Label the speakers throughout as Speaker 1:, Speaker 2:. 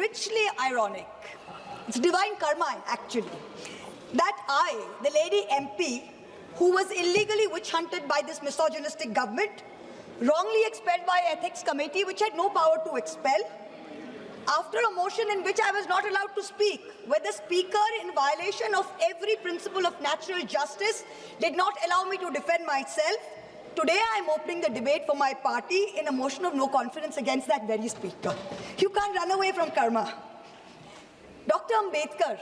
Speaker 1: richly ironic, it's divine karma actually, that I, the lady MP, who was illegally witch-hunted by this misogynistic government, wrongly expelled by Ethics Committee, which had no power to expel, after a motion in which I was not allowed to speak, where the Speaker, in violation of every principle of natural justice, did not allow me to defend myself, today I am opening the debate for my party in a motion of no confidence against that very Speaker. You can't run away from karma. Dr. Ambedkar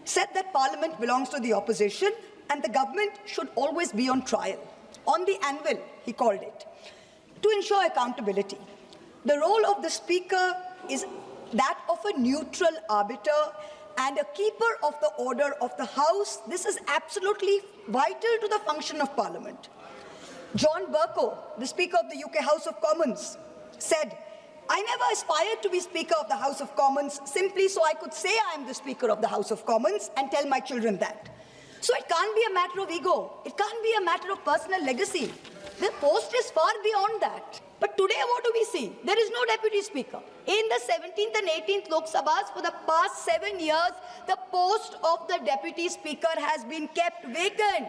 Speaker 1: said that Parliament belongs to the opposition and the government should always be on trial. On the anvil, he called it, to ensure accountability. The role of the Speaker is that of a neutral arbiter and a keeper of the order of the House. This is absolutely vital to the function of Parliament. John Bercow, the Speaker of the UK House of Commons, said, I never aspired to be Speaker of the House of Commons simply so I could say I am the Speaker of the House of Commons and tell my children that. So it can't be a matter of ego. It can't be a matter of personal legacy. The post is far beyond that. But today what do we see? There is no Deputy Speaker. In the 17th and 18th Lok Sabhas for the past 7 years, the post of the Deputy Speaker has been kept vacant.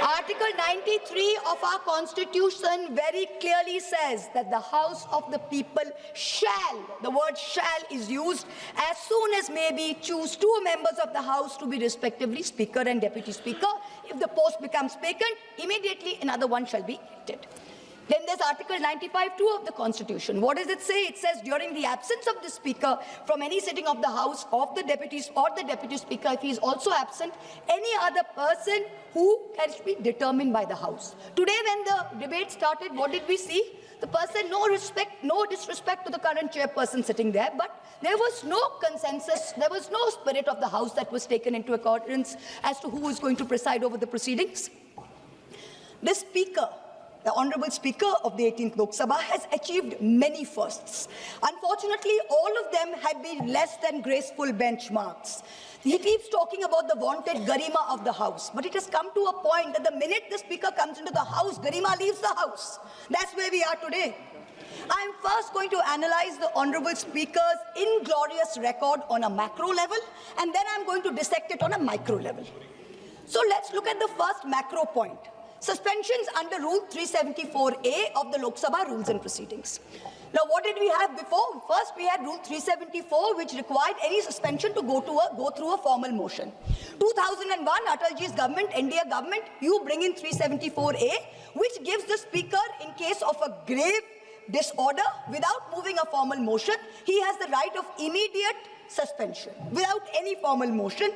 Speaker 1: Article 93 of our Constitution very clearly says that the House of the People shall, the word shall is used, as soon as may be, choose 2 members of the House to be respectively Speaker and Deputy Speaker. If the post becomes vacant, immediately another one shall be elected. Then there's Article 95(2) of the Constitution. What does it say? It says during the absence of the Speaker from any sitting of the House, of the deputies or the Deputy Speaker, if he is also absent, any other person who can be determined by the House. Today when the debate started, what did we see? The person, no disrespect to the current chairperson sitting there, but there was no consensus, there was no spirit of the House that was taken into account as to who is going to preside over the proceedings. The Speaker, the Honourable Speaker of the 18th Lok Sabha, has achieved many firsts. Unfortunately, all of them had been less than graceful benchmarks. He keeps talking about the vaunted Garima of the House, but it has come to a point that the minute the Speaker comes into the House, Garima leaves the House. That's where we are today. I am first going to analyze the Honourable Speaker's inglorious record on a macro level, and then I am going to dissect it on a micro level. So let's look at the first macro point. Suspensions under Rule 374A of the Lok Sabha Rules and Proceedings. Now, what did we have before? First, we had Rule 374, which required any suspension to go through a formal motion. 2001, Atalji's government, NDA government, you bring in 374A, which gives the Speaker, in case of a grave disorder, without moving a formal motion, he has the right of immediate suspension, without any formal motion.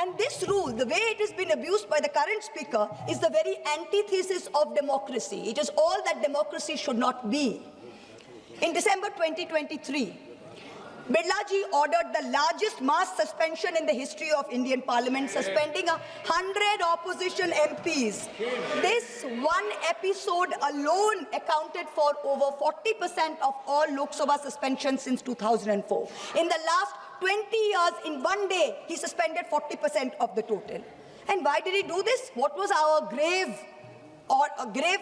Speaker 1: And this rule, the way it has been abused by the current Speaker, is the very antithesis of democracy. It is all that democracy should not be. In December 2023, Birlaji ordered the largest mass suspension in the history of Indian Parliament, suspending 100 opposition MPs. This one episode alone accounted for over 40% of all Lok Sabha suspensions since 2004. In the last 20 years, in one day, he suspended 40% of the total. And why did he do this? What was our grave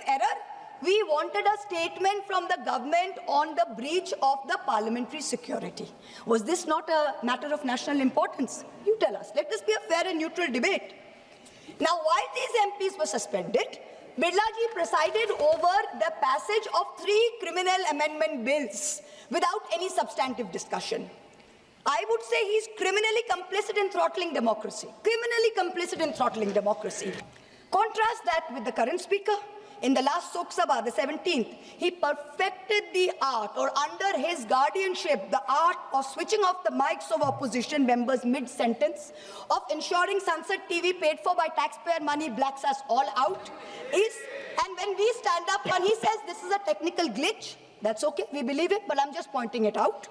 Speaker 1: error? We wanted a statement from the government on the breach of the parliamentary security. Was this not a matter of national importance? You tell us. Let this be a fair and neutral debate. Now, while these MPs were suspended, Birlaji presided over the passage of 3 criminal amendment bills without any substantive discussion. I would say he's criminally complicit in throttling democracy. Criminally complicit in throttling democracy. Contrast that with the current Speaker. In the last Lok Sabha, the 17th, he perfected the art, or under his guardianship, the art of switching off the mics of opposition members mid-sentence, of ensuring Sansad TV paid for by taxpayer money blacks us all out. And when we stand up and he says this is a technical glitch, that's okay, we believe it, but I'm just pointing it out.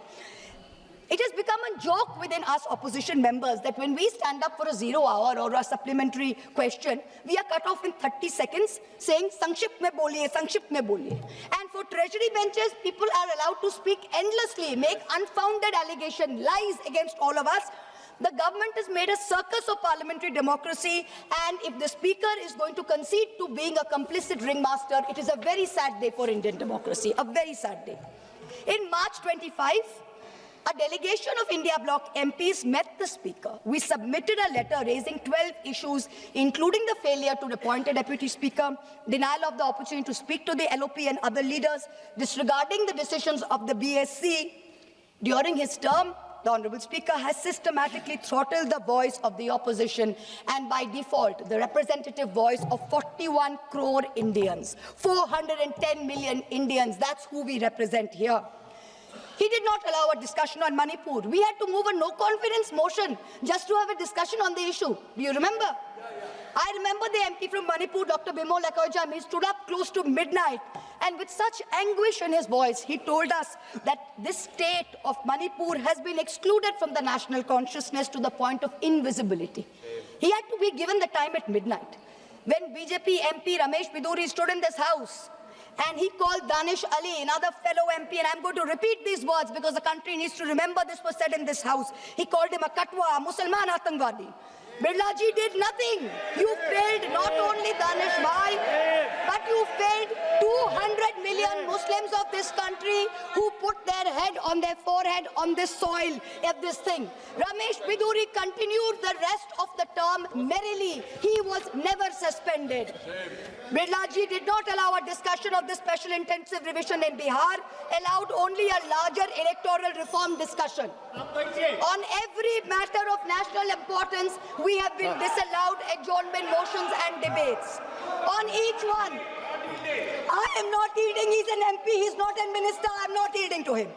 Speaker 1: It has become a joke within us opposition members that when we stand up for a 0 hour or a supplementary question, we are cut off in 30 seconds saying, Sankshipt mein boliye, Sankshipt mein boliye. And for treasury benches, people are allowed to speak endlessly, make unfounded allegations, lies against all of us. The government has made a circus of parliamentary democracy, and if the Speaker is going to concede to being a complicit ringmaster, it is a very sad day for Indian democracy, a very sad day. In March 25, A delegation of India Bloc MPs met the Speaker. We submitted a letter raising 12 issues, including the failure to appoint a Deputy Speaker, denial of the opportunity to speak to the LOP and other leaders, disregarding the decisions of the BSC. During his term, the Honourable Speaker has systematically throttled the voice of the opposition and by default, the representative voice of 41 crore Indians, 410 million Indians. That's who we represent here. He did not allow a discussion on Manipur. We had to move a no-confidence motion just to have a discussion on the issue. Do you remember? I remember the MP from Manipur, Dr. Bimol Ekojam. He stood up close to midnight, and with such anguish in his voice, he told us that this state of Manipur has been excluded from the national consciousness to the point of invisibility. He had to be given the time at midnight. When BJP MP Ramesh Biduri stood in this house, and he called Danish Ali, another fellow MP, and I'm going to repeat these words because the country needs to remember this was said in this house. He called him a katwa, a Musalman Atangwadi. Birlaji did nothing. You failed not only Danish Bhai, but you failed 200 million Muslims of this country who put their head on their forehead on this soil of this thing. Ramesh Biduri continued the rest of the term merrily. He was never suspended. Birlaji did not allow a discussion of the special intensive revision in Bihar, allowed only a larger electoral reform discussion. On every matter of national importance, we have been disallowed adjournment motions and debates. On each one, I am not yielding. He's an MP, he's not a minister, I'm not yielding to him.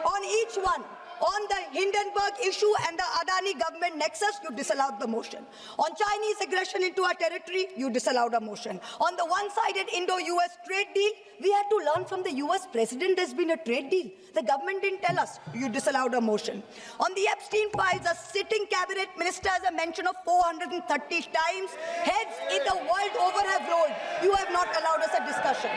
Speaker 1: On each one, on the Hindenburg issue and the Adani government nexus, you disallowed the motion. On Chinese aggression into our territory, you disallowed a motion. On the one-sided Indo-US trade deal, we had to learn from the US president there's been a trade deal. The government didn't tell us. You disallowed a motion. On the Epstein files, a sitting cabinet minister has a mention of 430 times. Heads in the world over have rolled. You have not allowed us a discussion.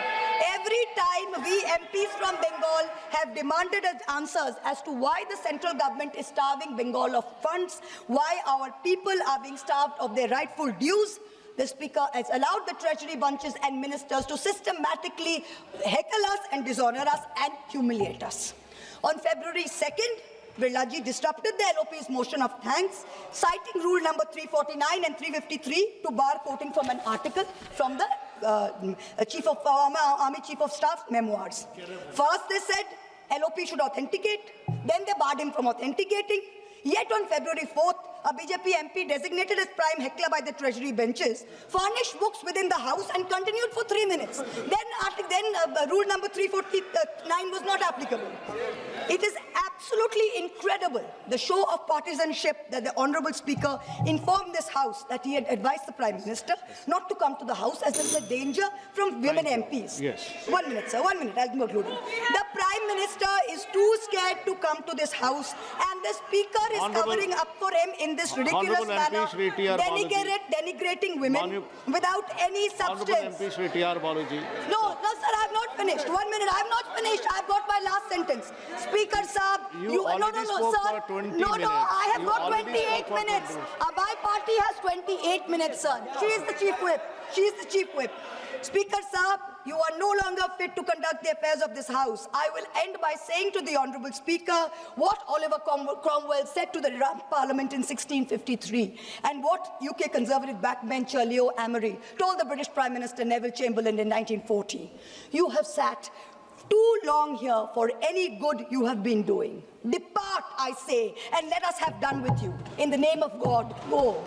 Speaker 1: Every time we MPs from Bengal have demanded answers as to why the central government is starving Bengal of funds, why our people are being starved of their rightful dues, the Speaker has allowed the Treasury bunches and ministers to systematically heckle us and dishonor us and humiliate us. On February 2nd, Birlaji disrupted the LOP's motion of thanks, citing rule number 349 and 353 to bar quoting from an article from the Army Chief of Staff memoirs. First they said LOP should authenticate, then they barred him from authenticating. Yet on February 4th, a BJP MP designated as prime heckler by the Treasury benches, furnished books within the House and continued for 3 minutes. Then rule number 349 was not applicable. It is absolutely incredible, the show of partisanship that the Honourable Speaker informed this House that he had advised the Prime Minister not to come to the House as there is a danger from women MPs.
Speaker 2: Yes.
Speaker 1: 1 minute, sir, 1 minute, I'll be concluding. The Prime Minister is too scared to come to this House and the Speaker is covering up for him in this ridiculous manner, denigrating women without any substance.
Speaker 2: MP Shri T.R. Baluji.
Speaker 1: No, sir, I have not finished. 1 minute, I have not finished. I have got my last sentence. Speaker Saab,
Speaker 2: You already spoke
Speaker 1: sir.
Speaker 2: for 20
Speaker 1: no,
Speaker 2: minutes.
Speaker 1: I have
Speaker 2: You
Speaker 1: got
Speaker 2: already
Speaker 1: 28
Speaker 2: spoke for 20
Speaker 1: minutes. My party has 28 minutes, sir. She is the Chief Whip. She is the Chief Whip. Speaker Saab, you are no longer fit to conduct the affairs of this House. I will end by saying to the Honourable Speaker what Oliver Cromwell said to the Parliament in 1653 and what UK Conservative backbencher Leo Amery told the British Prime Minister Neville Chamberlain in 1940. You have sat too long here for any good you have been doing. Depart, I say, and let us have done with you. In the name of God, go.